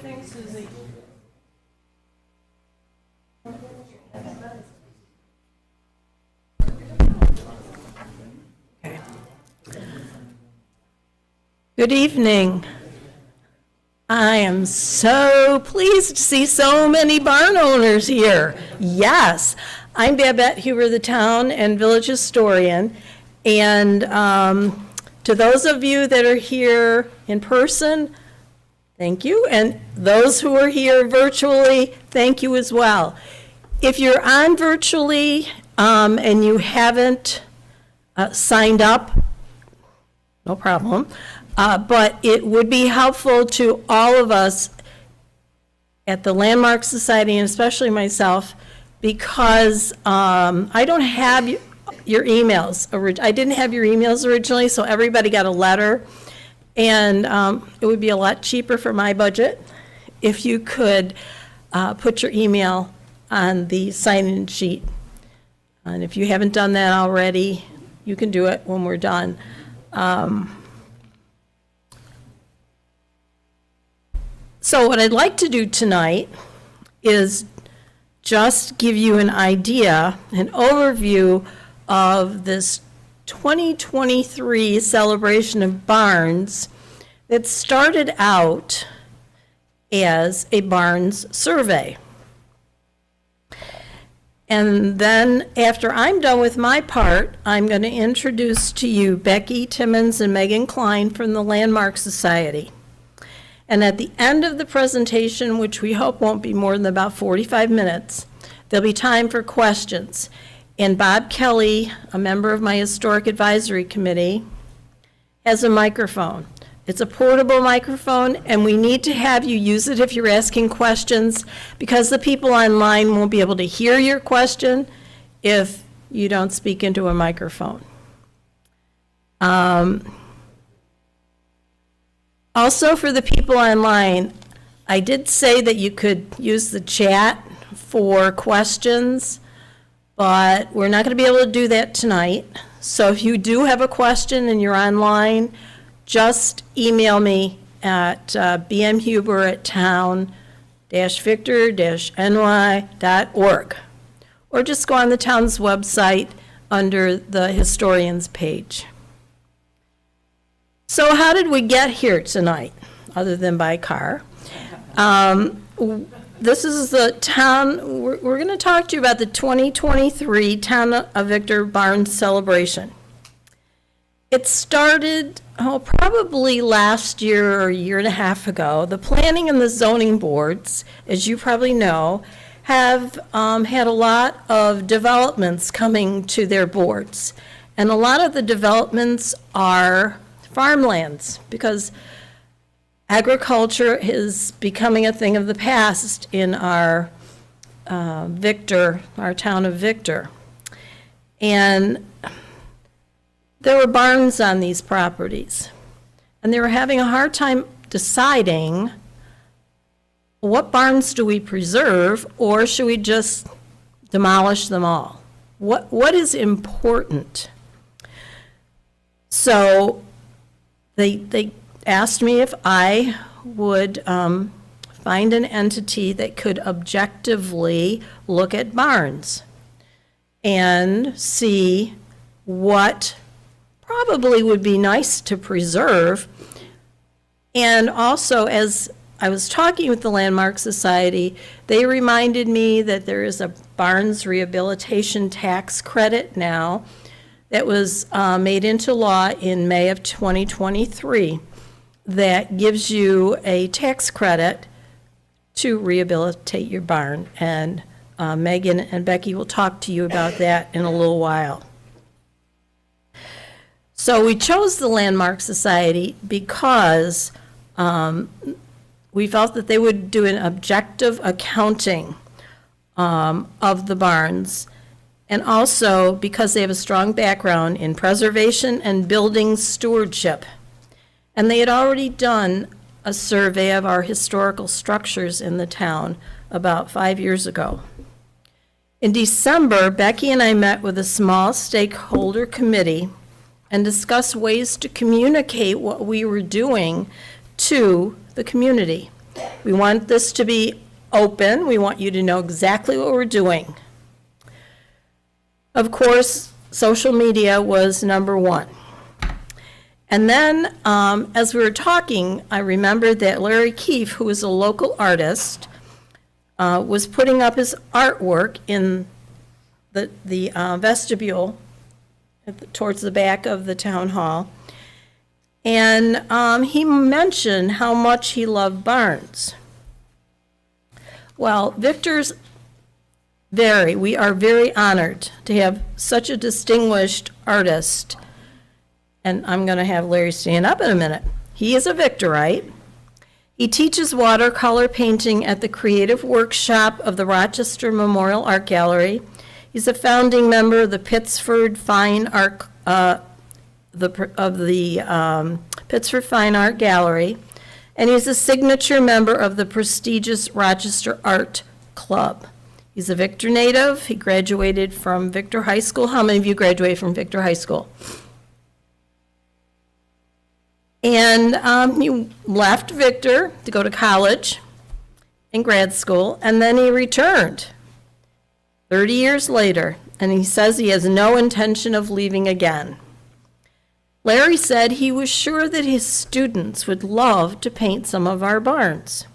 Thanks, Susie. Okay. Good evening. I am so pleased to see so many barn owners here. Yes, I'm Babette Huber, the town and village historian, and to those of you that are here in person, thank you, and those who are here virtually, thank you as well. If you're on virtually and you haven't signed up, no problem, but it would be helpful to all of us at the Landmark Society, and especially myself, because I don't have your emails. I didn't have your emails originally, so everybody got a letter. And it would be a lot cheaper for my budget if you could put your email on the sign-in sheet. And if you haven't done that already, you can do it when we're done. So what I'd like to do tonight is just give you an idea, an overview of this 2023 celebration of barns that started out as a barns survey. And then after I'm done with my part, I'm going to introduce to you Becky Timmons and Megan Klein from the Landmark Society. And at the end of the presentation, which we hope won't be more than about 45 minutes, there'll be time for questions. And Bob Kelly, a member of my Historic Advisory Committee, has a microphone. It's a portable microphone, and we need to have you use it if you're asking questions, because the people online won't be able to hear your question if you don't speak into a microphone. Also, for the people online, I did say that you could use the chat for questions, but we're not going to be able to do that tonight. So if you do have a question and you're online, just email me at bmhuber@town-victor-ny.org, or just go on the town's website under the historians page. So how did we get here tonight, other than by car? This is the town, we're going to talk to you about the 2023 Town of Victor Barns Celebration. It started, probably last year or a year and a half ago. The planning and the zoning boards, as you probably know, have had a lot of developments coming to their boards. And a lot of the developments are farmlands, because agriculture is becoming a thing of the past in our Victor, our town of Victor. And there were barns on these properties, and they were having a hard time deciding what barns do we preserve, or should we just demolish them all? What is important? So they asked me if I would find an entity that could objectively look at barns and see what probably would be nice to preserve. And also, as I was talking with the Landmark Society, they reminded me that there is a barns rehabilitation tax credit now that was made into law in May of 2023 that gives you a tax credit to rehabilitate your barn. And Megan and Becky will talk to you about that in a little while. So we chose the Landmark Society because we felt that they would do an objective accounting of the barns, and also because they have a strong background in preservation and building stewardship. And they had already done a survey of our historical structures in the town about 5 years ago. In December, Becky and I met with a small stakeholder committee and discussed ways to communicate what we were doing to the community. We want this to be open. We want you to know exactly what we're doing. Of course, social media was number one. And then, as we were talking, I remembered that Larry Keefe, who is a local artist, was putting up his artwork in the vestibule towards the back of the town hall. And he mentioned how much he loved barns. Well, we are very honored to have such a distinguished artist. And I'm going to have Larry stand up in a minute. He is a Victorite. He teaches watercolor painting at the Creative Workshop of the Rochester Memorial Art Gallery. He's a founding member of the Pittsford Fine Art Pittsford Fine Art Gallery, and he's a signature member of the prestigious Rochester Art Club. He's a Victor native. He graduated from Victor High School. How many of you graduated from Victor High School? And he left Victor to go to college and grad school, and then he returned 30 years later, and he says he has no intention of leaving again. Larry said he was sure that his students would love to paint some of our barns.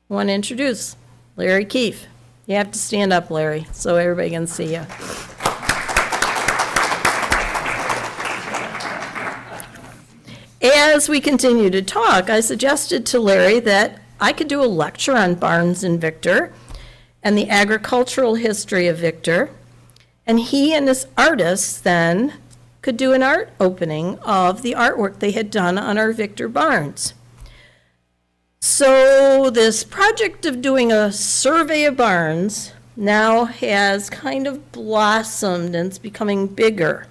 I want to introduce Larry Keefe. You have to stand up, Larry, so everybody can see you. As we continue to talk, I suggested to Larry that I could do a lecture on barns in Victor and the agricultural history of Victor, and he and his artists then could do an art opening of the artwork they had done on our Victor barns. So this project of doing a survey of barns now has kind of blossomed and it's becoming bigger.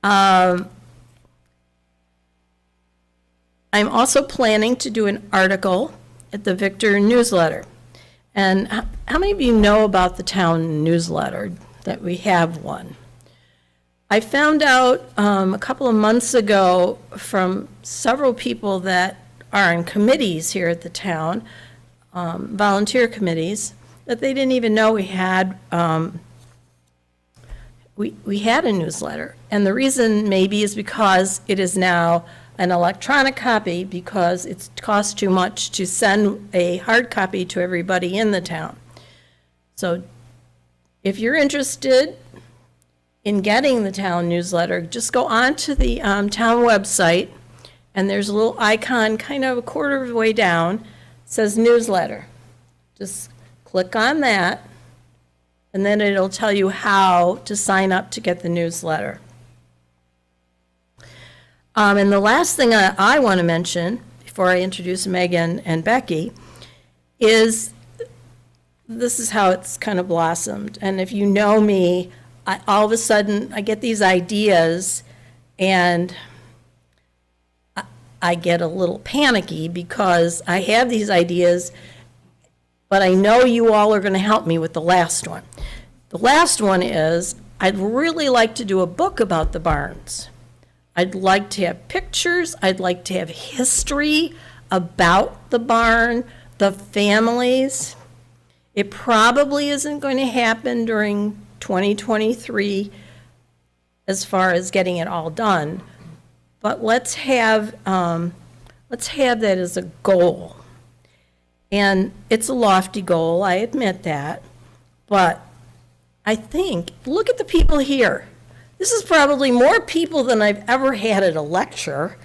I'm also planning to do an article at the Victor newsletter. And how many of you know about the town newsletter, that we have one? I found out a couple of months ago from several people that are on committees here at the town, volunteer committees, that they didn't even know we had we had a newsletter. And the reason maybe is because it is now an electronic copy, because it costs too much to send a hard copy to everybody in the town. So if you're interested in getting the town newsletter, just go on to the town website, and there's a little icon kind of a quarter of the way down, says newsletter. Just click on that, and then it'll tell you how to sign up to get the newsletter. And the last thing I want to mention before I introduce Megan and Becky is this is how it's kind of blossomed. And if you know me, all of a sudden I get these ideas and I get a little panicky because I have these ideas, but I know you all are going to help me with the last one. The last one is I'd really like to do a book about the barns. I'd like to have pictures. I'd like to have history about the barn, the families. It probably isn't going to happen during 2023 as far as getting it all done, but let's have that as a goal. And it's a lofty goal, I admit that, but I think, look at the people here. This is probably more people than I've ever had at a lecture,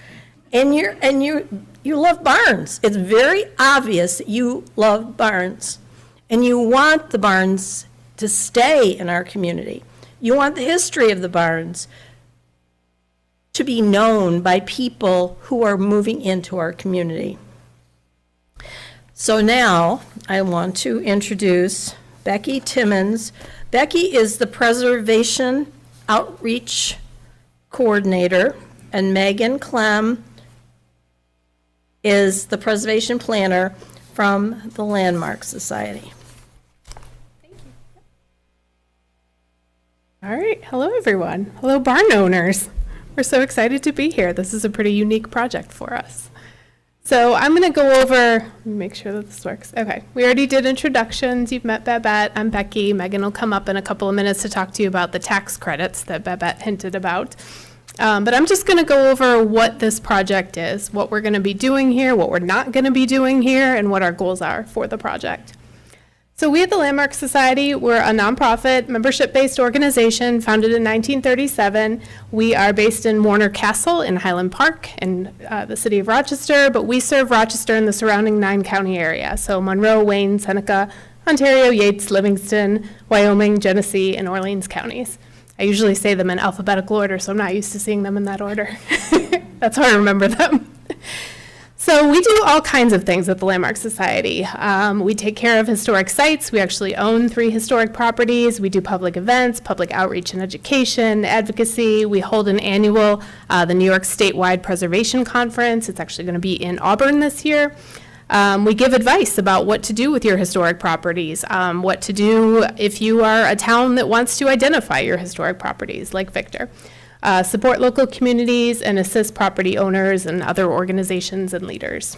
and you love barns. It's very obvious that you love barns, and you want the barns to stay in our community. You want the history of the barns to be known by people who are moving into our community. So now I want to introduce Becky Timmons. Becky is the Preservation Outreach Coordinator, and Megan Clem is the preservation planner from the Landmark Society. All right. Hello, everyone. Hello, barn owners. We're so excited to be here. This is a pretty unique project for us. So I'm going to go over, make sure that this works. Okay. We already did introductions. You've met Babette. I'm Becky. Megan will come up in a couple of minutes to talk to you about the tax credits that Babette hinted about. But I'm just going to go over what this project is, what we're going to be doing here, what we're not going to be doing here, and what our goals are for the project. So we at the Landmark Society, we're a nonprofit, membership-based organization founded in 1937. We are based in Warner Castle in Highland Park in the city of Rochester, but we serve Rochester and the surrounding 9-county area. So Monroe, Wayne, Seneca, Ontario, Yates, Livingston, Wyoming, Genesee, and Orleans counties. I usually say them in alphabetical order, so I'm not used to seeing them in that order. That's how I remember them. So we do all kinds of things at the Landmark Society. We take care of historic sites. We actually own 3 historic properties. We do public events, public outreach and education, advocacy. We hold an annual, the New York Statewide Preservation Conference. It's actually going to be in Auburn this year. We give advice about what to do with your historic properties, what to do if you are a town that wants to identify your historic properties, like Victor. Support local communities and assist property owners and other organizations and leaders.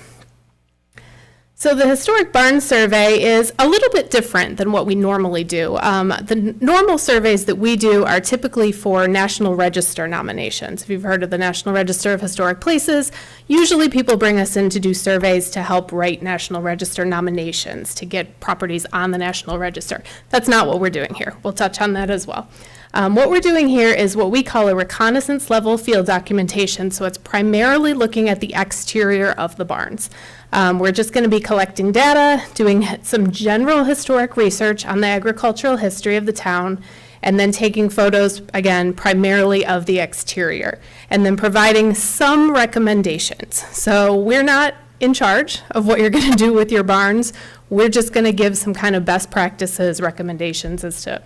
So the Historic Barn Survey is a little bit different than what we normally do. The normal surveys that we do are typically for National Register nominations. If you've heard of the National Register of Historic Places, usually people bring us in to do surveys to help write National Register nominations to get properties on the National Register. That's not what we're doing here. We'll touch on that as well. What we're doing here is what we call a reconnaissance level field documentation, so it's primarily looking at the exterior of the barns. We're just going to be collecting data, doing some general historic research on the agricultural history of the town, and then taking photos, again, primarily of the exterior, and then providing some recommendations. So we're not in charge of what you're going to do with your barns. We're just going to give some kind of best practices recommendations as to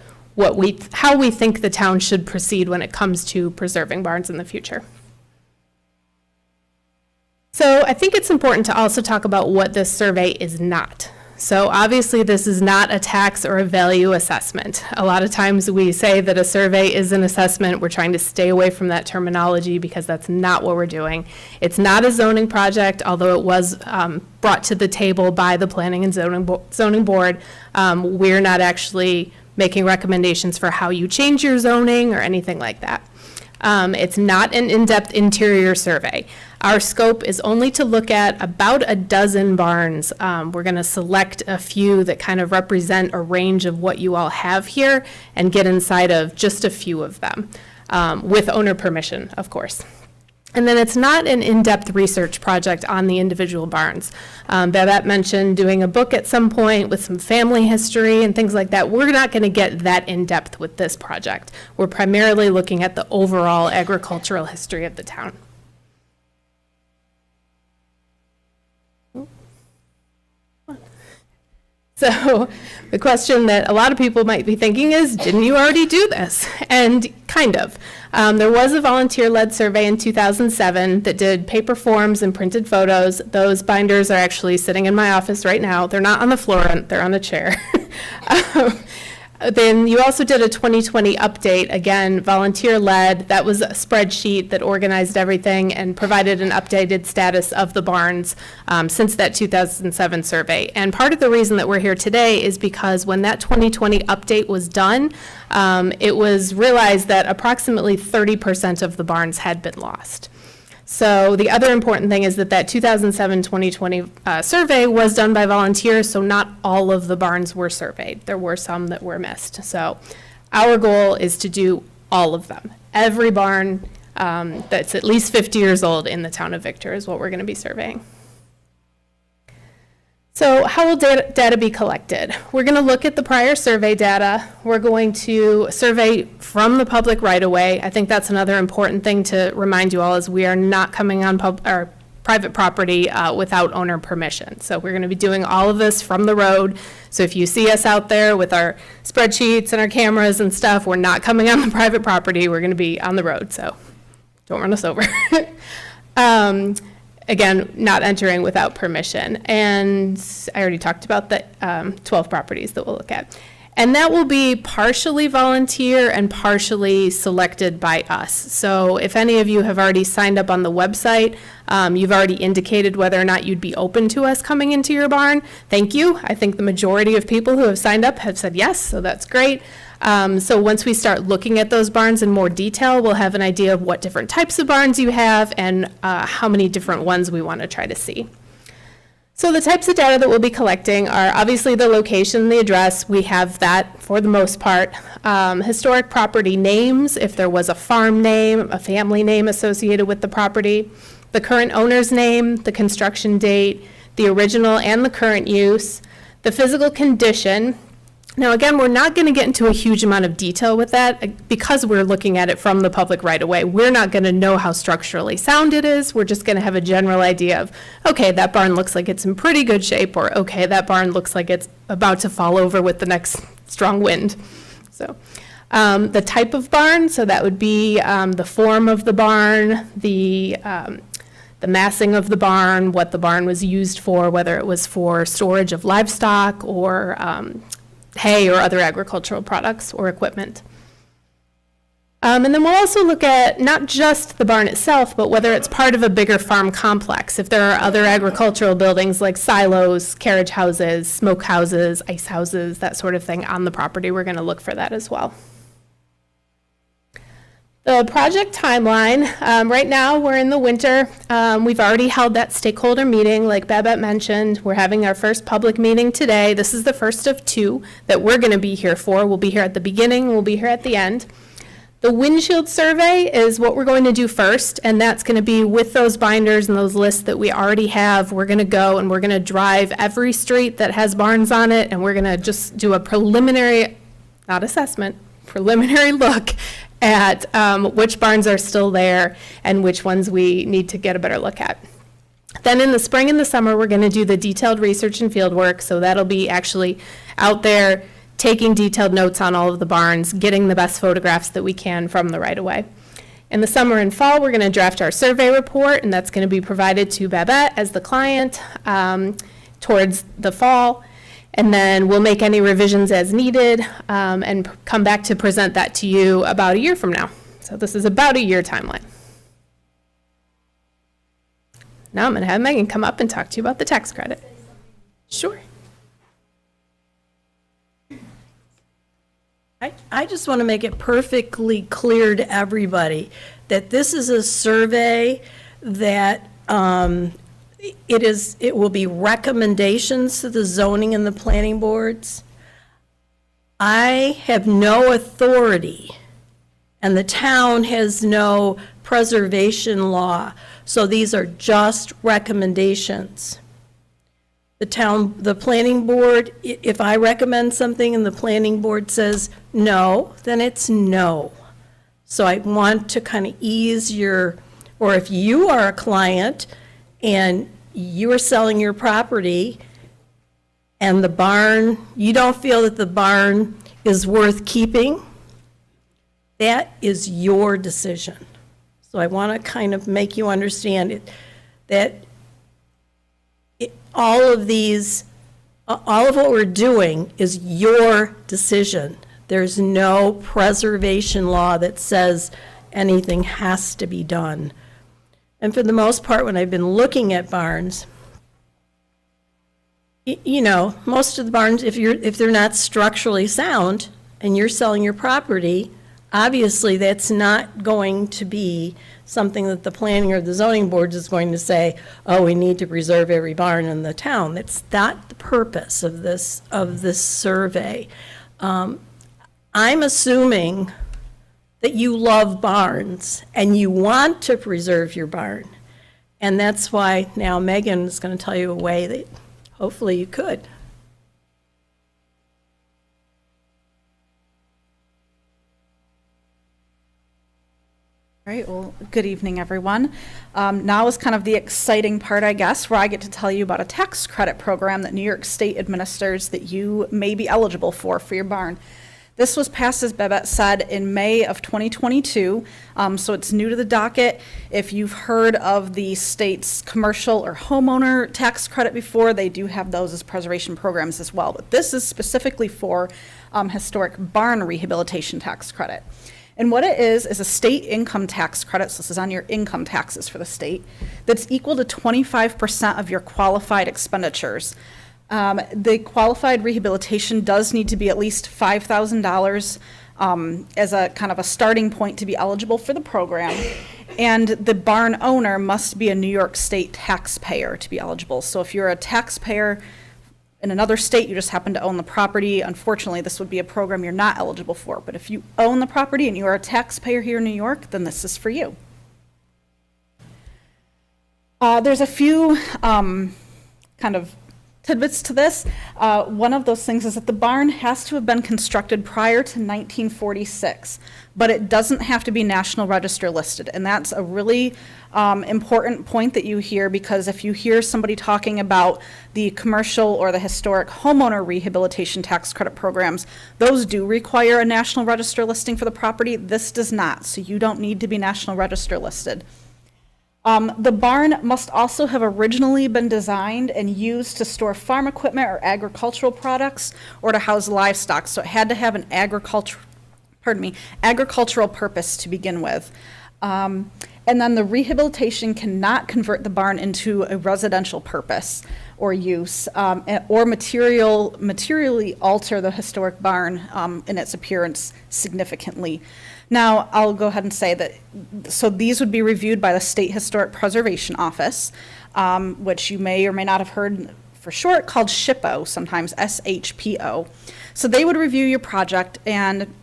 how we think the town should proceed when it comes to preserving barns in the future. So I think it's important to also talk about what this survey is not. So obviously this is not a tax or a value assessment. A lot of times we say that a survey is an assessment. We're trying to stay away from that terminology because that's not what we're doing. It's not a zoning project, although it was brought to the table by the Planning and Zoning Board. We're not actually making recommendations for how you change your zoning or anything like that. It's not an in-depth interior survey. Our scope is only to look at about a dozen barns. We're going to select a few that kind of represent a range of what you all have here and get inside of just a few of them, with owner permission, of course. And then it's not an in-depth research project on the individual barns. Babette mentioned doing a book at some point with some family history and things like that. We're not going to get that in-depth with this project. We're primarily looking at the overall agricultural history of the town. So the question that a lot of people might be thinking is, didn't you already do this? And kind of. There was a volunteer-led survey in 2007 that did paper forms and printed photos. Those binders are actually sitting in my office right now. They're not on the floor, they're on a chair. Then you also did a 2020 update, again, volunteer-led. That was a spreadsheet that organized everything and provided an updated status of the barns since that 2007 survey. And part of the reason that we're here today is because when that 2020 update was done, it was realized that approximately 30% of the barns had been lost. So the other important thing is that 2007-2020 survey was done by volunteers, so not all of the barns were surveyed. There were some that were missed. So our goal is to do all of them. Every barn that's at least 50 years old in the town of Victor is what we're going to be surveying. So how will data be collected? We're going to look at the prior survey data. We're going to survey from the public right away. I think that's another important thing to remind you all is we are not coming on private property without owner permission. So we're going to be doing all of this from the road. So if you see us out there with our spreadsheets and our cameras and stuff, we're not coming on the private property. We're going to be on the road. So don't run us over. again, not entering without permission. And I already talked about the 12 properties that we'll look at. And that will be partially volunteer and partially selected by us. So if any of you have already signed up on the website, you've already indicated whether or not you'd be open to us coming into your barn. Thank you. I think the majority of people who have signed up have said yes, so that's great. So once we start looking at those barns in more detail, we'll have an idea of what different types of barns you have and how many different ones we want to try to see. So the types of data that we'll be collecting are obviously the location, the address. We have that for the most part. Historic property names, if there was a farm name, a family name associated with the property, the current owner's name, the construction date, the original and the current use, the physical condition. Now, again, we're not going to get into a huge amount of detail with that because we're looking at it from the public right away. We're not going to know how structurally sound it is. We're just going to have a general idea of, okay, that barn looks like it's in pretty good shape, or okay, that barn looks like it's about to fall over with the next strong wind. So the type of barn, so that would be the form of the barn, the massing of the barn, what the barn was used for, whether it was for storage of livestock or hay or other agricultural products or equipment. And then we'll also look at not just the barn itself, but whether it's part of a bigger farm complex. If there are other agricultural buildings like silos, carriage houses, smoke houses, ice houses, that sort of thing on the property, we're going to look for that as well. The project timeline, right now we're in the winter. We've already held that stakeholder meeting like Babette mentioned. We're having our first public meeting today. This is the first of two that we're going to be here for. We'll be here at the beginning, we'll be here at the end. The windshield survey is what we're going to do first, and that's going to be with those binders and those lists that we already have. We're going to go and we're going to drive every street that has barns on it, and we're going to just do a preliminary, not assessment, preliminary look at which barns are still there and which ones we need to get a better look at. Then in the spring and the summer, we're going to do the detailed research and field work. So that'll be actually out there taking detailed notes on all of the barns, getting the best photographs that we can from the right-of-way. In the summer and fall, we're going to draft our survey report, and that's going to be provided to Babette as the client towards the fall. And then we'll make any revisions as needed and come back to present that to you about a year from now. So this is about a year timeline. Now I'm going to have Megan come up and talk to you about the tax credit. Sure. I just want to make it perfectly clear to everybody that this is a survey that it will be recommendations to the zoning and the planning boards. I have no authority, and the town has no preservation law, so these are just recommendations. The planning board, if I recommend something and the planning board says no, then it's no. So I want to kind of ease your, or if you are a client and you are selling your property and the barn, you don't feel that the barn is worth keeping, that is your decision. So I want to kind of make you understand it, that all of what we're doing is your decision. There's no preservation law that says anything has to be done. And for the most part, when I've been looking at barns, you know, most of the barns, if they're not structurally sound and you're selling your property, obviously that's not going to be something that the planning or the zoning board is going to say, oh, we need to preserve every barn in the town. That's not the purpose of this survey. I'm assuming that you love barns and you want to preserve your barn. And that's why now Megan is going to tell you a way that hopefully you could. All right, well, good evening, everyone. Now is kind of the exciting part, I guess, where I get to tell you about a tax credit program that New York State administers that you may be eligible for your barn. This was passed, as Babette said, in May of 2022, so it's new to the docket. If you've heard of the state's commercial or homeowner tax credit before, they do have those as preservation programs as well. But this is specifically for historic barn rehabilitation tax credit. And what it is a state income tax credit, so this is on your income taxes for the state, that's equal to 25% of your qualified expenditures. The qualified rehabilitation does need to be at least $5,000 as a kind of a starting point to be eligible for the program. And the barn owner must be a New York State taxpayer to be eligible. So if you're a taxpayer in another state, you just happen to own the property, unfortunately, this would be a program you're not eligible for. But if you own the property and you are a taxpayer here in New York, then this is for you. There's a few kind of tidbits to this. One of those things is that the barn has to have been constructed prior to 1946, but it doesn't have to be National Register listed. And that's a really important point that you hear, because if you hear somebody talking about the commercial or the historic homeowner rehabilitation tax credit programs, those do require a National Register listing for the property. This does not, so you don't need to be National Register listed. The barn must also have originally been designed and used to store farm equipment or agricultural products or to house livestock. So it had to have an agricultural purpose to begin with. And then the rehabilitation cannot convert the barn into a residential purpose or use, or materially alter the historic barn in its appearance significantly. Now, I'll go ahead and say that, so these would be reviewed by the State Historic Preservation Office, which you may or may not have heard for short, called SHPO, sometimes SHPO. So they would review your project, and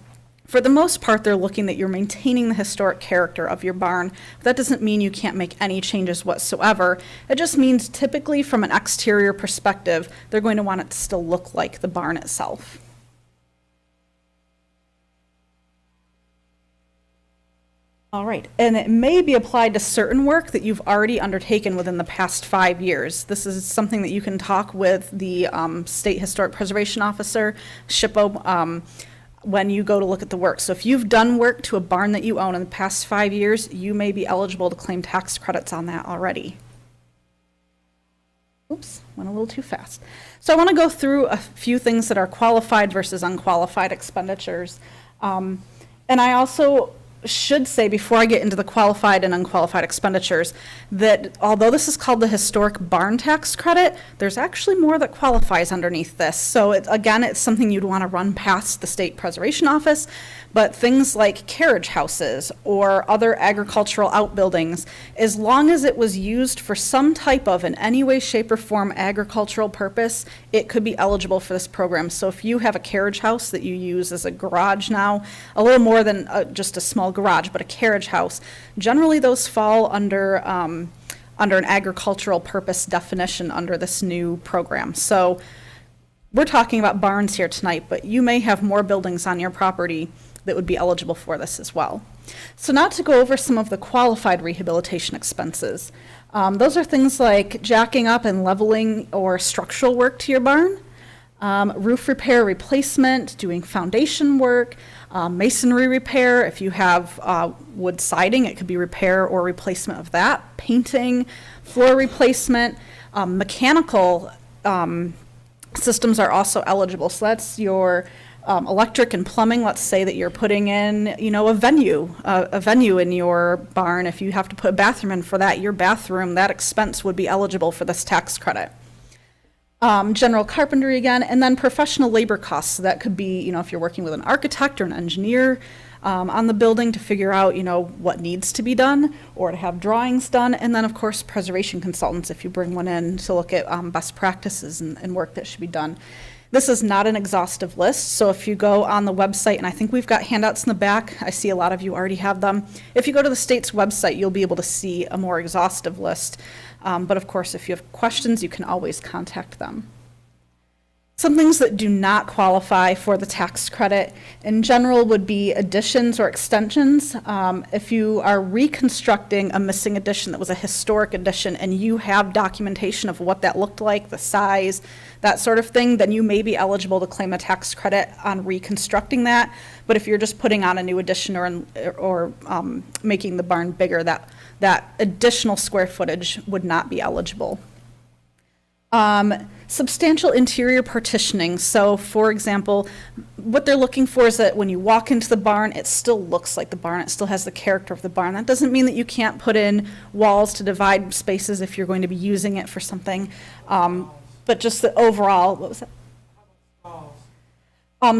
for the most part, they're looking that you're maintaining the historic character of your barn. That doesn't mean you can't make any changes whatsoever. It just means typically from an exterior perspective, they're going to want it to still look like the barn itself. All right, and it may be applied to certain work that you've already undertaken within the past 5 years. This is something that you can talk with the State Historic Preservation Officer, SHPO, when you go to look at the work. So if you've done work to a barn that you own in the past 5 years, you may be eligible to claim tax credits on that already. Oops, went a little too fast. So I want to go through a few things that are qualified versus unqualified expenditures. And I also should say, before I get into the qualified and unqualified expenditures, that although this is called the historic barn tax credit, there's actually more that qualifies underneath this. So again, it's something you'd want to run past the State Preservation Office, but things like carriage houses or other agricultural outbuildings, as long as it was used for some type of, in any way, shape, or form, agricultural purpose, it could be eligible for this program. So if you have a carriage house that you use as a garage now, a little more than just a small garage, but a carriage house, generally those fall under an agricultural purpose definition under this new program. So we're talking about barns here tonight, but you may have more buildings on your property that would be eligible for this as well. So now to go over some of the qualified rehabilitation expenses. Those are things like jacking up and leveling or structural work to your barn, roof repair, replacement, doing foundation work, masonry repair. If you have wood siding, it could be repair or replacement of that, painting, floor replacement, mechanical systems are also eligible. So that's your electric and plumbing. Let's say that you're putting in, a venue in your barn. If you have to put a bathroom in for that, your bathroom, that expense would be eligible for this tax credit. General carpentry again, and then professional labor costs. So that could be, if you're working with an architect or an engineer on the building to figure out, what needs to be done or to have drawings done. And then, of course, preservation consultants, if you bring one in to look at best practices and work that should be done. This is not an exhaustive list, so if you go on the website, and I think we've got handouts in the back, I see a lot of you already have them. If you go to the state's website, you'll be able to see a more exhaustive list. But of course, if you have questions, you can always contact them. Some things that do not qualify for the tax credit in general would be additions or extensions. If you are reconstructing a missing addition that was a historic addition and you have documentation of what that looked like, the size, that sort of thing, then you may be eligible to claim a tax credit on reconstructing that. But if you're just putting on a new addition or making the barn bigger, that additional square footage would not be eligible. Substantial interior partitioning. So for example, what they're looking for is that when you walk into the barn, it still looks like the barn. It still has the character of the barn. That doesn't mean that you can't put in walls to divide spaces if you're going to be using it for something. But just the overall, what was that?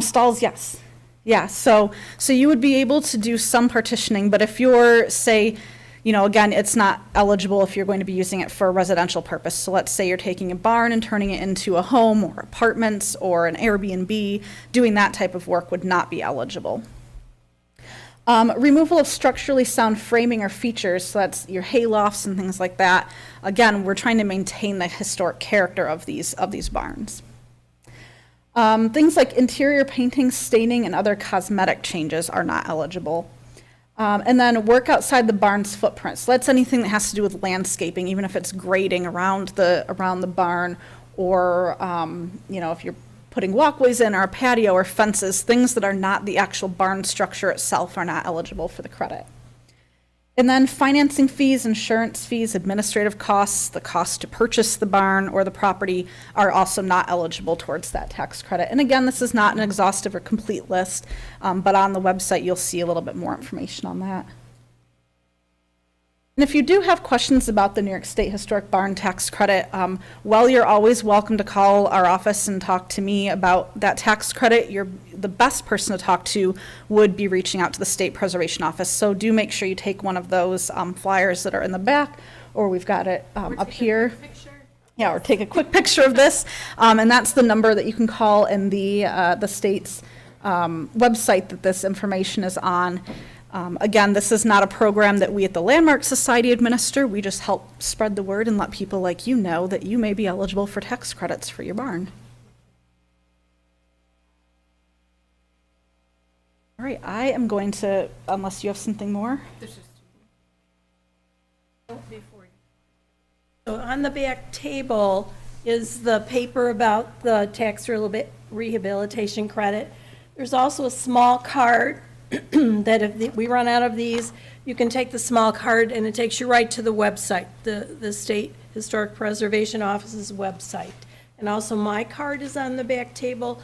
Stalls, yes. Yeah, so you would be able to do some partitioning, but if you're, say, again, it's not eligible if you're going to be using it for a residential purpose. So let's say you're taking a barn and turning it into a home or apartments or an Airbnb, doing that type of work would not be eligible. Removal of structurally sound framing or features, so that's your haylofts and things like that. Again, we're trying to maintain the historic character of these barns. Things like interior painting, staining, and other cosmetic changes are not eligible. And then work outside the barn's footprint. So that's anything that has to do with landscaping, even if it's grading around the barn, or if you're putting walkways in, or a patio, or fences, things that are not the actual barn structure itself are not eligible for the credit. And then financing fees, insurance fees, administrative costs, the cost to purchase the barn or the property are also not eligible towards that tax credit. And again, this is not an exhaustive or complete list, but on the website you'll see a little bit more information on that. And if you do have questions about the New York State Historic Barn Tax Credit, well, you're always welcome to call our office and talk to me about that tax credit. The best person to talk to would be reaching out to the State Preservation Office. So do make sure you take one of those flyers that are in the back, or we've got it up here. Yeah, or take a quick picture of this. And that's the number that you can call in the state's website that this information is on. Again, this is not a program that we at the Landmark Society administer. We just help spread the word and let people like you know that you may be eligible for tax credits for your barn. All right, I am going to, unless you have something more. So on the back table is the paper about the tax rehabilitation credit. There's also a small card that if we run out of these, you can take the small card and it takes you right to the website, the State Historic Preservation Office's website. And also my card is on the back table,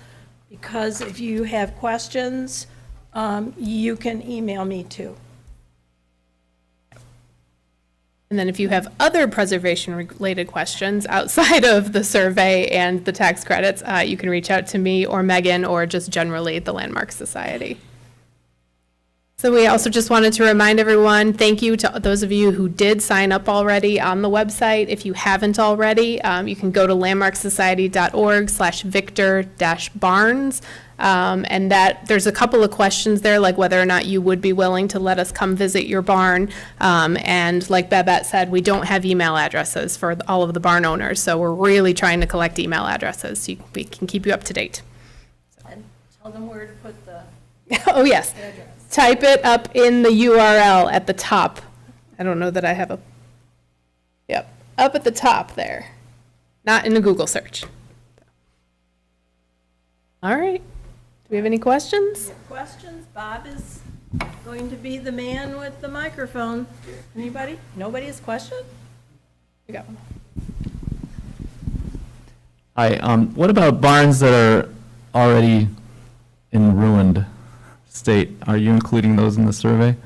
because if you have questions, you can email me too. And then if you have other preservation-related questions outside of the survey and the tax credits, you can reach out to me or Megan, or just generally the Landmark Society. So we also just wanted to remind everyone, thank you to those of you who did sign up already on the website. If you haven't already, you can go to landmarksociety.org/Victor-Barnes. And that there's a couple of questions there, like whether or not you would be willing to let us come visit your barn. And like Babette said, we don't have email addresses for all of the barn owners. So we're really trying to collect email addresses so we can keep you up to date. And tell them where to put the Oh, yes. address. Type it up in the URL at the top. I don't know that I have a, yep, up at the top there, not in a Google search. All right. Do we have any questions? Questions? Bob is going to be the man with the microphone. Anybody? Nobody has questions? We got one. Hi, what about barns that are already in ruined state? Are you including those in the survey?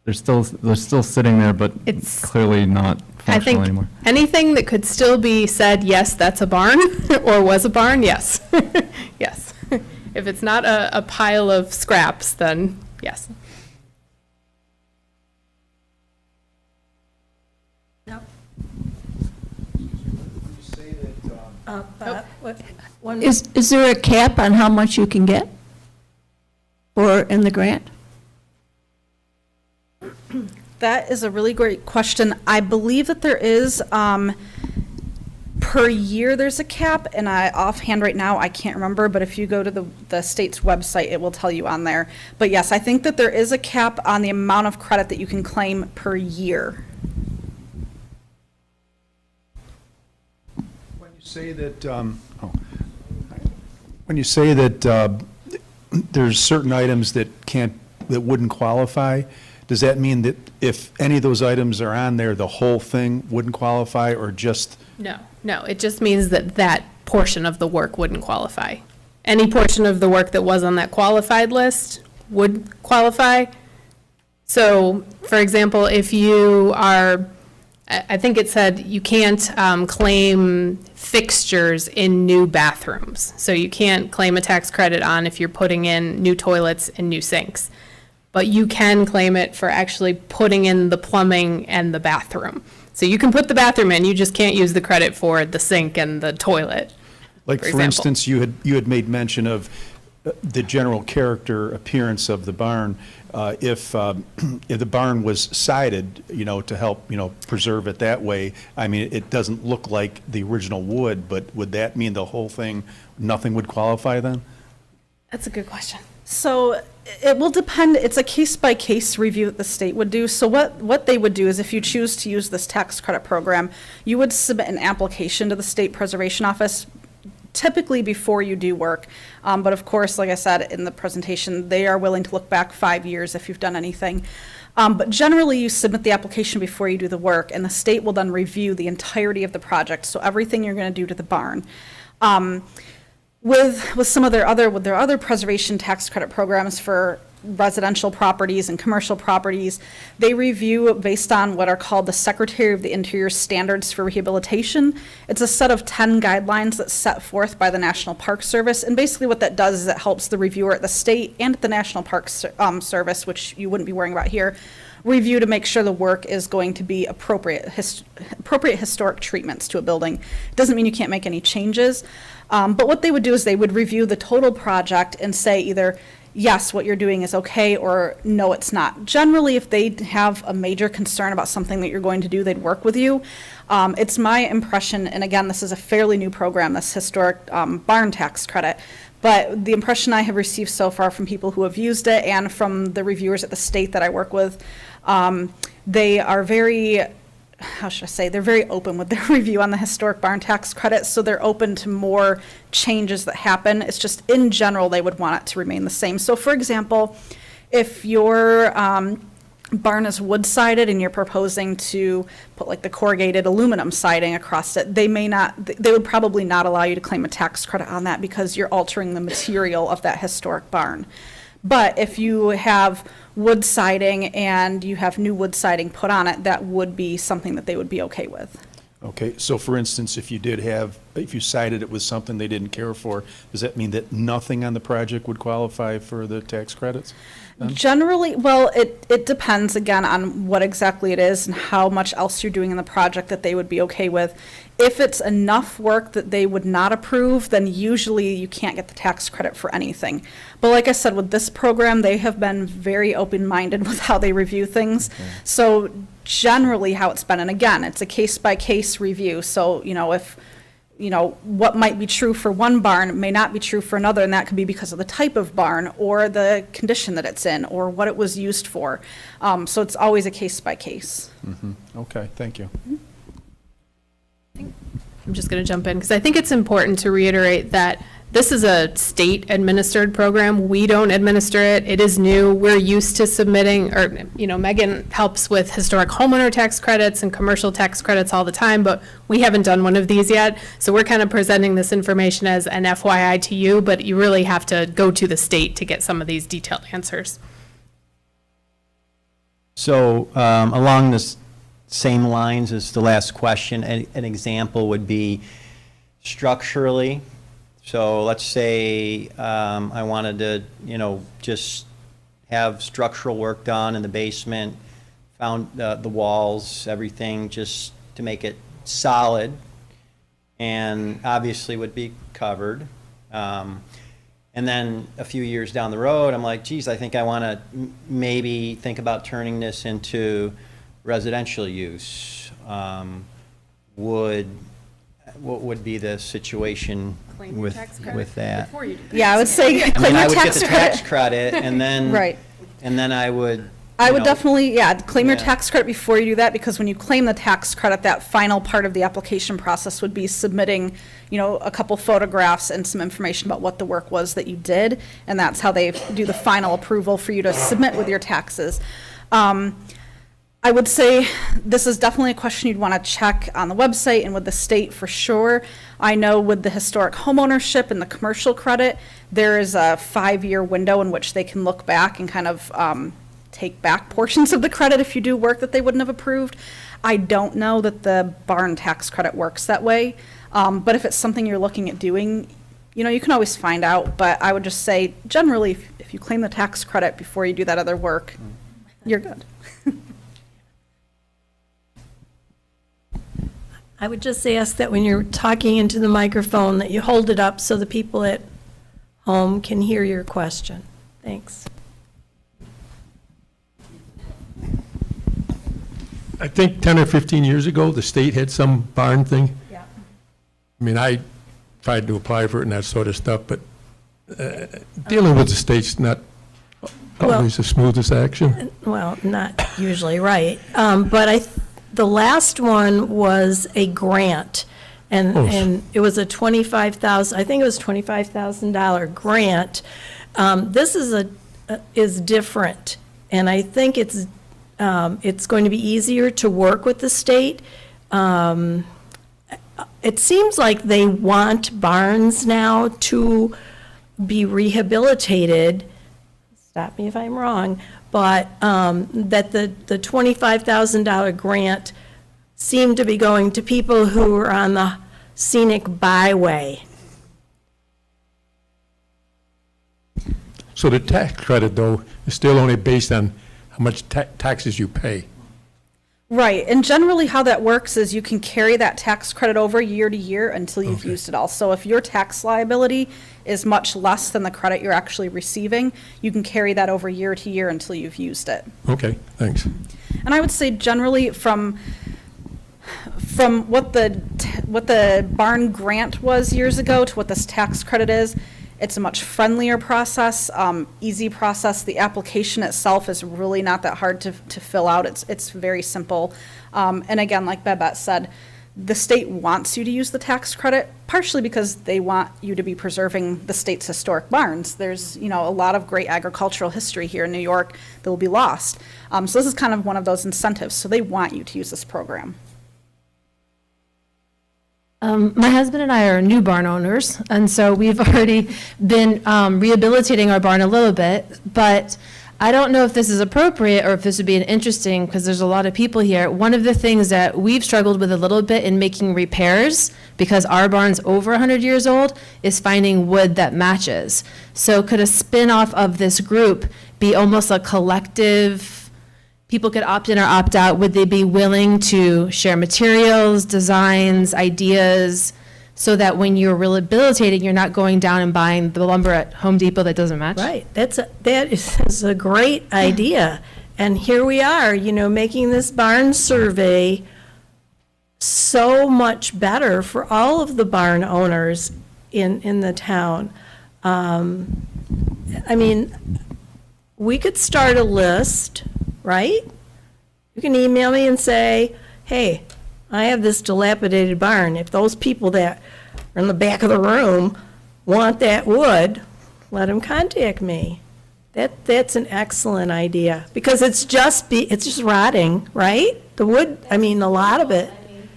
They're still sitting there, but It's- clearly not I functional think anymore. anything that could still be said, yes, that's a barn, or was a barn, yes. Yes. If it's not a pile of scraps, then yes. No. Oh. What, one, Is there a cap on how much you can get for in the grant? That is a really great question. I believe that there is, per year, there's a cap, and offhand right now, I can't remember, but if you go to the state's website, it will tell you on there. But yes, I think that there is a cap on the amount of credit that you can claim per year. When you say that, when you say that there's certain items that wouldn't qualify, does that mean that if any of those items are on there, the whole thing wouldn't qualify, or just? No, it just means that that portion of the work wouldn't qualify. Any portion of the work that was on that qualified list would qualify. So, for example, if you are, I think it said you can't claim fixtures in new bathrooms. So you can't claim a tax credit on if you're putting in new toilets and new sinks. But you can claim it for actually putting in the plumbing and the bathroom. So you can put the bathroom in, you just can't use the credit for the sink and the toilet. Like, for example. instance, you had made mention of the general character appearance of the barn. If the barn was sided, to help, preserve it that way, I mean, it doesn't look like the original wood, but would that mean the whole thing, nothing would qualify then? That's a good question. So it will depend, it's a case-by-case review that the state would do. So what they would do is if you choose to use this tax credit program, you would submit an application to the State Preservation Office, typically before you do work. But of course, like I said in the presentation, they are willing to look back 5 years if you've done anything. But generally, you submit the application before you do the work, and the state will then review the entirety of the project, so everything you're going to do to the barn. With some of their other preservation tax credit programs for residential properties and commercial properties, they review based on what are called the Secretary of the Interior Standards for Rehabilitation. It's a set of 10 guidelines that's set forth by the National Park Service, and basically what that does is it helps the reviewer at the state and at the National Park Service, which you wouldn't be worrying about here, review to make sure the work is going to be appropriate historic treatments to a building. It doesn't mean you can't make any changes, but what they would do is they would review the total project and say either, yes, what you're doing is okay, or no, it's not. Generally, if they have a major concern about something that you're going to do, they'd work with you. It's my impression, and again, this is a fairly new program, this historic barn tax credit, but the impression I have received so far from people who have used it and from the reviewers at the state that I work with, they are very, how should I say, they're very open with their review on the historic barn tax credit, so they're open to more changes that happen. It's just, in general, they would want it to remain the same. So for example, if your barn is wood-sided and you're proposing to put like the corrugated aluminum siding across it, they would probably not allow you to claim a tax credit on that because you're altering the material of that historic barn. But if you have wood siding and you have new wood siding put on it, that would be something that they would be okay with. Okay, so for instance, if you sided it with something they didn't care for, does that mean that nothing on the project would qualify for the tax credits? Generally, well, it depends, again, on what exactly it is and how much else you're doing in the project that they would be okay with. If it's enough work that they would not approve, then usually you can't get the tax credit for anything. But like I said, with this program, they have been very open-minded with how they review things. Okay. So generally how it's been, and again, it's a case-by-case review. So, if what might be true for one barn may not be true for another, and that could be because of the type of barn or the condition that it's in or what it was used for. So it's always a case-by-case. Mm-hmm. Okay, thank you. I'm just going to jump in because I think it's important to reiterate that this is a state-administered program. We don't administer it. It is new. We're used to submitting, or, Megan helps with historic homeowner tax credits and commercial tax credits all the time, but we haven't done one of these yet. So we're kind of presenting this information as an FYI to you, but you really have to go to the state to get some of these detailed answers. So along this same lines as the last question, an example would be structurally. So let's say I wanted to, just have structural work done in the basement, found the walls, everything, just to make it solid, and obviously would be covered. And then a few years down the road, I'm like, geez, I think I want to maybe think about turning this into residential use. what would be the situation Claim your with, tax credit with that? before you do that. Yeah, I would say I claim mean, I your would get tax the tax credit. credit, and then. Right. And then I would. I you would know, definitely, yeah, claim your Yeah. tax credit before you do that, because when you claim the tax credit, that final part of the application process would be submitting, a couple photographs and some information about what the work was that you did, and that's how they do the final approval for you to submit with your taxes. I would say this is definitely a question you'd want to check on the website and with the state for sure. I know with the historic homeownership and the commercial credit, there is a 5-year window in which they can look back and kind of take back portions of the credit if you do work that they wouldn't have approved. I don't know that the barn tax credit works that way, but if it's something you're looking at doing, you can always find out. But I would just say, generally, if you claim the tax credit before you do that other work, you're good. I would just ask that when you're talking into the microphone, that you hold it up so the people at home can hear your question. Thanks. I think 10 or 15 years ago, the state had some barn thing. Yeah. I mean, I tried to apply for it and that sort of stuff, but dealing with the state's not always the smoothest action. Well, not usually right. But the last one was a grant, and it was a $25,000 grant. This is different, and I think it's going to be easier to work with the state. It seems like they want barns now to be rehabilitated. Stop me if I'm wrong, but that the $25,000 grant seemed to be going to people who are on the scenic byway. So the tax credit, though, is still only based on how much taxes you pay. Right, and generally how that works is you can carry that tax credit over year to year until you've Okay. used it all. So if your tax liability is much less than the credit you're actually receiving, you can carry that over year to year until you've used it. Okay, thanks. And I would say generally from what the barn grant was years ago to what this tax credit is, it's a much friendlier process, easy process. The application itself is really not that hard to fill out. It's very simple. And again, like Babette said, the state wants you to use the tax credit, partially because they want you to be preserving the state's historic barns. There's, a lot of great agricultural history here in New York that will be lost. So this is kind of one of those incentives. So they want you to use this program. My husband and I are new barn owners, and so we've already been rehabilitating our barn a little bit, but I don't know if this is appropriate or if this would be an interesting, because there's a lot of people here. One of the things that we've struggled with a little bit in making repairs, because our barn's over 100 years old, is finding wood that matches. So could a spin-off of this group be almost a collective, people could opt in or opt out? Would they be willing to share materials, designs, ideas, so that when you're rehabilitating, you're not going down and buying the lumber at Home Depot that doesn't match? Right, that is a great idea. And here we are, making this barn survey so much better for all of the barn owners in the town. We could start a list, right? You can email me and say, hey, I have this dilapidated barn. If those people that are in the back of the room want that wood, let them contact me. That's an excellent idea, because it's just rotting, right? The wood, a lot of it.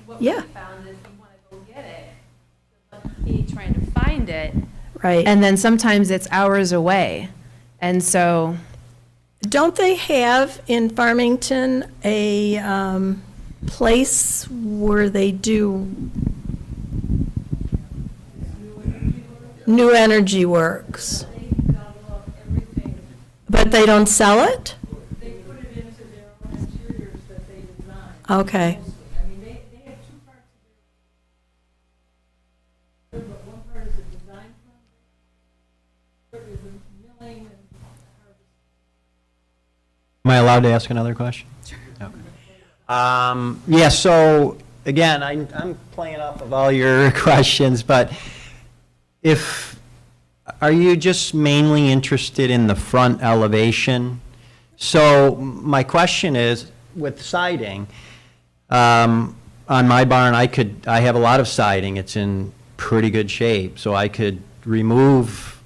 What Yeah. we found is you want to go get it, but me trying to find it, Right. and then sometimes it's hours away. And so, Don't they have in Farmington a place where they do New Energy Works? But they don't sell it? They put it into their own interiors that they design. Okay. Mostly. They have two parts of their, but one part is a design project, part is a milling and harvest. Am I allowed to ask another question? Sure. Yeah, so again, I'm playing off of all your questions, but are you just mainly interested in the front elevation? So my question is, with siding, on my barn, I have a lot of siding. It's in pretty good shape, so I could remove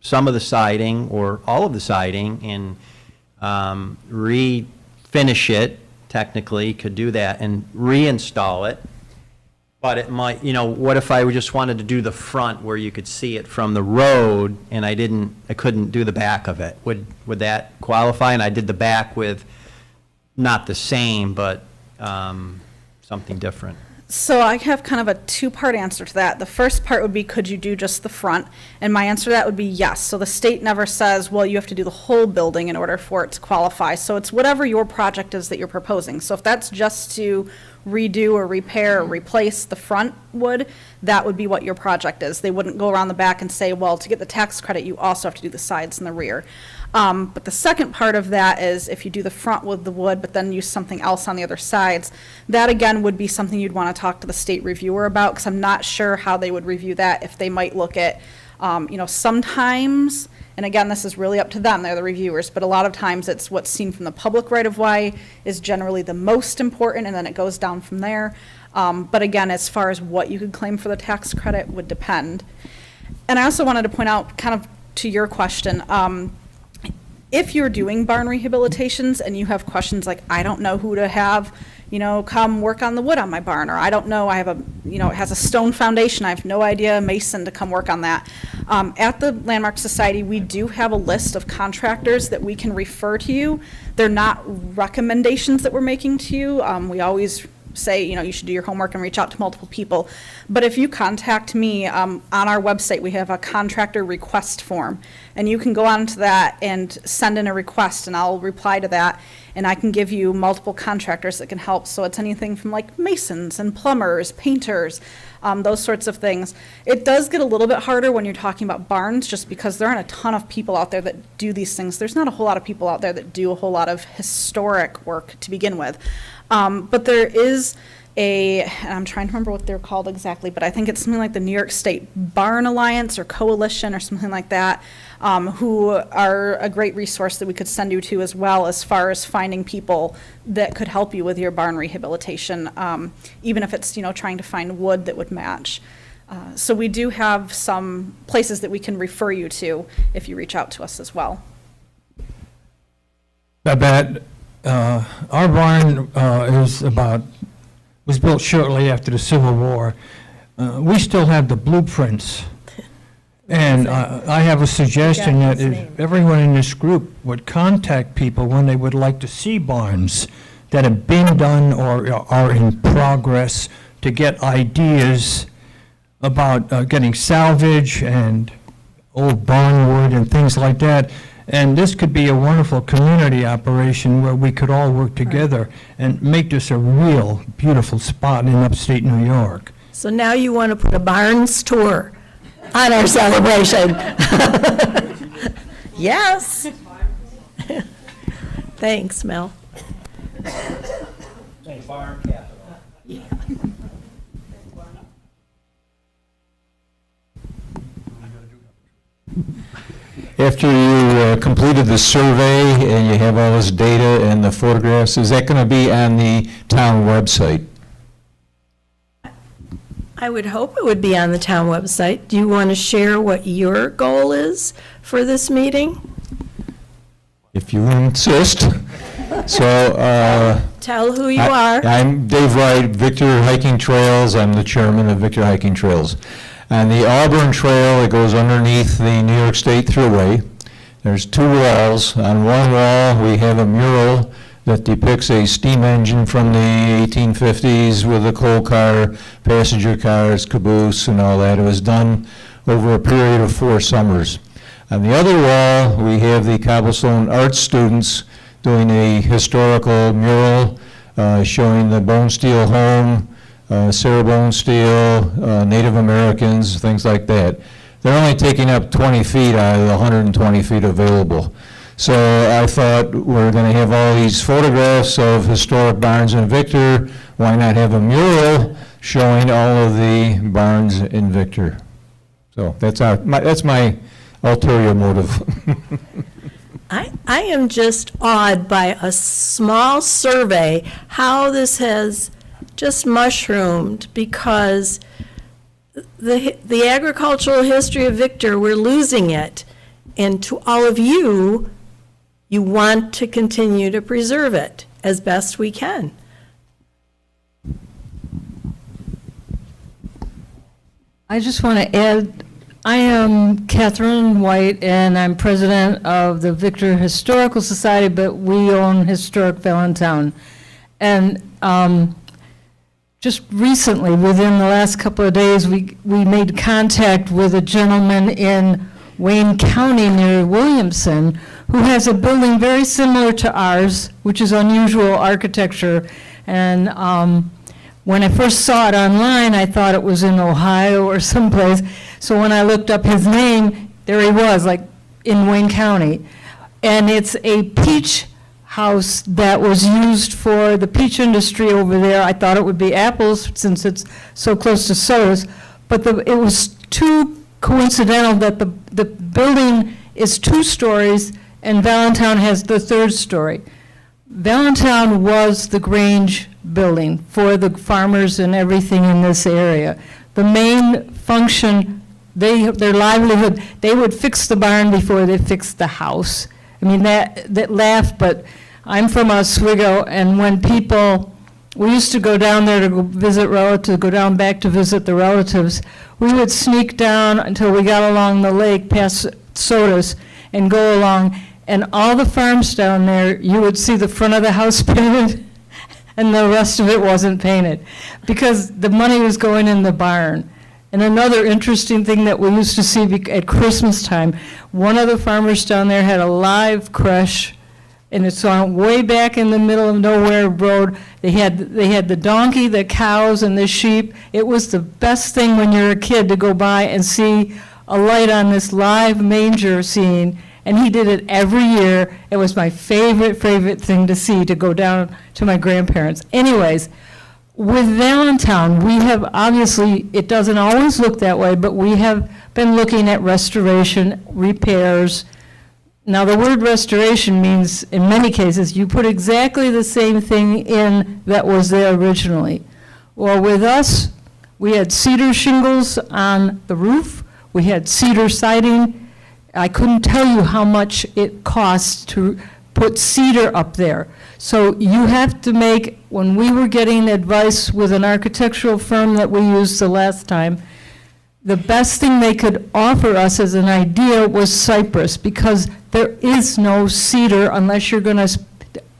some of the siding or all of the siding and refinish it, technically, could do that, and reinstall it. But it might, what if I just wanted to do the front where you could see it from the road and I couldn't do the back of it? Would that qualify? And I did the back with not the same, but something different. So I have kind of a two-part answer to that. The first part would be, could you do just the front? And my answer to that would be yes. So the state never says, well, you have to do the whole building in order for it to qualify. So it's whatever your project is that you're proposing. So if that's just to redo or repair or replace the front wood, that would be what your project is. They wouldn't go around the back and say, well, to get the tax credit, you also have to do the sides and the rear. But the second part of that is if you do the front with the wood, but then use something else on the other sides, that again would be something you'd want to talk to the state reviewer about, because I'm not sure how they would review that, if they might look at, sometimes, and again, this is really up to them, they're the reviewers, but a lot of times it's what's seen from the public right-of-way is generally the most important, and then it goes down from there. But again, as far as what you could claim for the tax credit would depend. And I also wanted to point out, kind of to your question, if you're doing barn rehabilitations and you have questions like, I don't know who to have, come work on the wood on my barn, or I don't know, I have it has a stone foundation, I have no idea a mason to come work on that. At the Landmark Society, we do have a list of contractors that we can refer to you. They're not recommendations that we're making to you. We always say, you should do your homework and reach out to multiple people. But if you contact me, on our website, we have a contractor request form. And you can go on to that and send in a request, and I'll reply to that. And I can give you multiple contractors that can help. So it's anything from like masons and plumbers, painters, those sorts of things. It does get a little bit harder when you're talking about barns, just because there aren't a ton of people out there that do these things. There's not a whole lot of people out there that do a whole lot of historic work to begin with. But there is and I'm trying to remember what they're called exactly, but I think it's something like the New York State Barn Alliance or Coalition or something like that, who are a great resource that we could send you to as well, as far as finding people that could help you with your barn rehabilitation, even if it's, trying to find wood that would match. So we do have some places that we can refer you to if you reach out to us as well. Babette, our barn was built shortly after the Civil War. We still have the blueprints. And I have a suggestion that if everyone in this group would contact people when they would like to see barns that have been done or are in progress, to get ideas about getting salvage and old barnwood and things like that. And this could be a wonderful community operation where we could all work together and make this a real beautiful spot in upstate New York. So now you want to put a barns tour on our celebration. Yes. Thanks, Mel. Barn capital. After you completed the survey and you have all this data and the photographs, is that going to be on the town website? I would hope it would be on the town website. Do you want to share what your goal is for this meeting? If you insist. So, Tell who you are. I'm Dave Wright, Victor Hiking Trails. I'm the chairman of Victor Hiking Trails. On the Auburn Trail, it goes underneath the New York State Thruway. There's two walls. On one wall, we have a mural that depicts a steam engine from the 1850s with a coal car, passenger cars, caboose, and all that. It was done over a period of 4 summers. On the other wall, we have the Cobblestone Art students doing a historical mural showing the Bone Steel home, Sarah Bone Steel, Native Americans, things like that. They're only taking up 20 feet out of the 120 feet available. So I thought we're going to have all these photographs of historic barns in Victor. why not have a mural showing all of the barns in Victor? So that's my ulterior motive. I am just awed by a small survey, how this has just mushroomed, because the agricultural history of Victor, we're losing it. And to all of you, you want to continue to preserve it as best we can. I just want to add, I am Catherine White, and I'm president of the Victor Historical Society, but we own Historic Valentine. And just recently, within the last couple of days, we made contact with a gentleman in Wayne County near Williamson who has a building very similar to ours, which is unusual architecture. And when I first saw it online, I thought it was in Ohio or someplace. So when I looked up his name, there he was, like in Wayne County. And it's a peach house that was used for the peach industry over there. I thought it would be apples since it's so close to sodas, but it was too coincidental that the building is 2 stories and Valentine has the 3rd story. Valentine was the Grange building for the farmers and everything in this area. The main function, their livelihood, they would fix the barn before they fixed the house. I mean, that laugh, but I'm from Oswego, and when we used to go down there to go visit relatives, go down back to visit the relatives, we would sneak down until we got along the lake past Sodas and go along, and all the farms down there, you would see the front of the house painted, and the rest of it wasn't painted, because the money was going in the barn. And another interesting thing that we used to see at Christmas time, one of the farmers down there had a live creche, and it's on way back in the middle of nowhere road. They had the donkey, the cows, and the sheep. It was the best thing when you're a kid to go by and see a light on this live manger scene, and he did it every year. It was my favorite thing to see, to go down to my grandparents. Anyways, with Valentine, we have, obviously, it doesn't always look that way, but we have been looking at restoration, repairs. Now, the word restoration means, in many cases, you put exactly the same thing in that was there originally. Well, with us, we had cedar shingles on the roof, we had cedar siding. I couldn't tell you how much it costs to put cedar up there. So you have to make, when we were getting advice with an architectural firm that we used the last time, the best thing they could offer us as an idea was cypress, because there is no cedar unless you're going to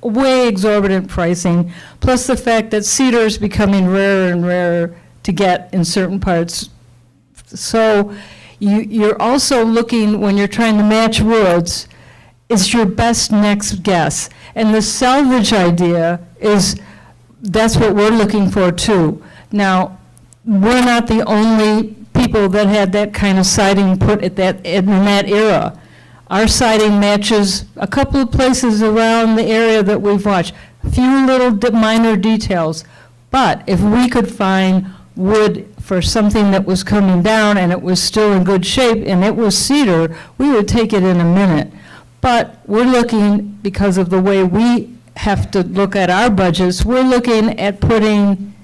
way exorbitant pricing, plus the fact that cedar is becoming rarer and rarer to get in certain parts. So you're also looking, when you're trying to match woods, it's your best next guess. And the salvage idea that's what we're looking for too. Now, we're not the only people that had that kind of siding put in that era. Our siding matches a couple of places around the area that we've watched, a few little minor details. But if we could find wood for something that was coming down and it was still in good shape and it was cedar, we would take it in a minute. But we're looking, because of the way we have to look at our budgets, we're looking at putting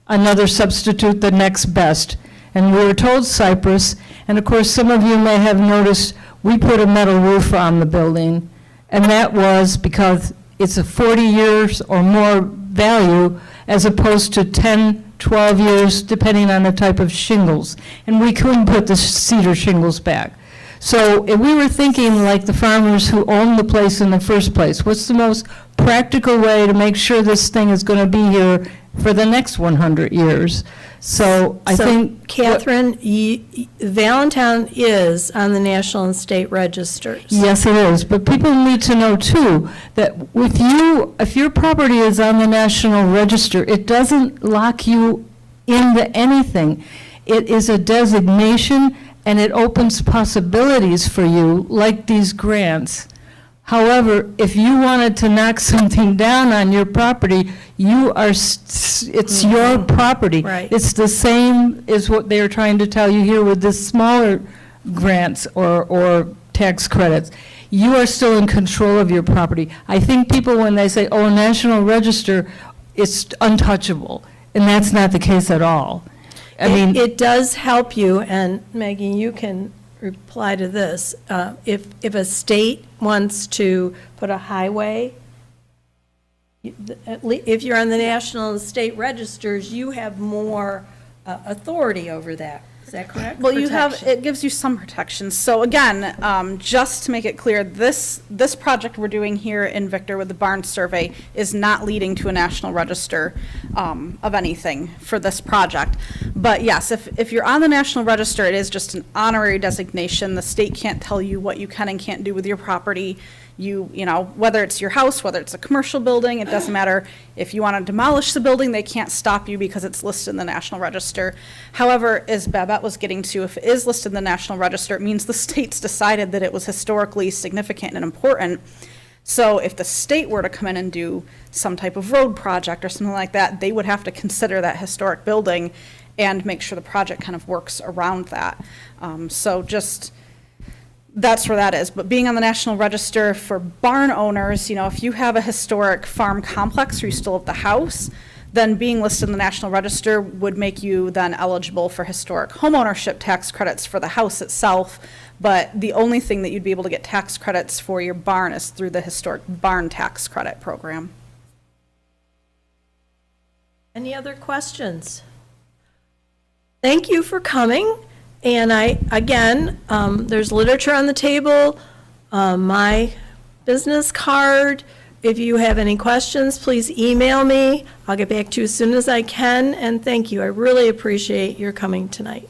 another substitute, the next best. And we were told cypress, and of course, some of you may have noticed we put a metal roof on the building, and that was because it's a 40 years or more value as opposed to 10, 12 years, depending on the type of shingles. And we couldn't put the cedar shingles back. So if we were thinking like the farmers who owned the place in the first place, what's the most practical way to make sure this thing is going to be here for the next 100 years? So I think, Catherine, Valentine is on the National and State Registers. yes, it is, but people need to know too, that if your property is on the National Register, it doesn't lock you into anything. It is a designation, and it opens possibilities for you, like these grants. However, if you wanted to knock something down on your property, you are, it's your property. Right. It's the same as what they're trying to tell you here with the smaller grants or tax credits. You are still in control of your property. I think people, when they say, oh, National Register, it's untouchable, and that's not the case at all. I mean, It does help you, and Maggie, you can reply to this. If a state wants to put a highway, if you're on the national and state registers, you have more authority over that. Is that correct? Well, you have, Protection. it gives you some protections. So again, just to make it clear, this project we're doing here in Victor with the barn survey is not leading to a national register of anything for this project. But yes, if you're on the national register, it is just an honorary designation. The state can't tell you what you can and can't do with your property. You know, whether it's your house, whether it's a commercial building, it doesn't matter. If you want to demolish the building, they can't stop you because it's listed in the National Register. However, as Babette was getting to, if it is listed in the National Register, it means the state's decided that it was historically significant and important. So if the state were to come in and do some type of road project or something like that, they would have to consider that historic building and make sure the project kind of works around that. So just, that's where that is. But being on the National Register for barn owners, you know, if you have a historic farm complex or you still have the house, then being listed in the National Register would make you then eligible for historic homeownership tax credits for the house itself. But the only thing that you'd be able to get tax credits for your barn is through the historic barn tax credit program. Any other questions? Thank you for coming. And again, there's literature on the table, my business card. If you have any questions, please email me. I'll get back to you as soon as I can, and thank you. I really appreciate your coming tonight.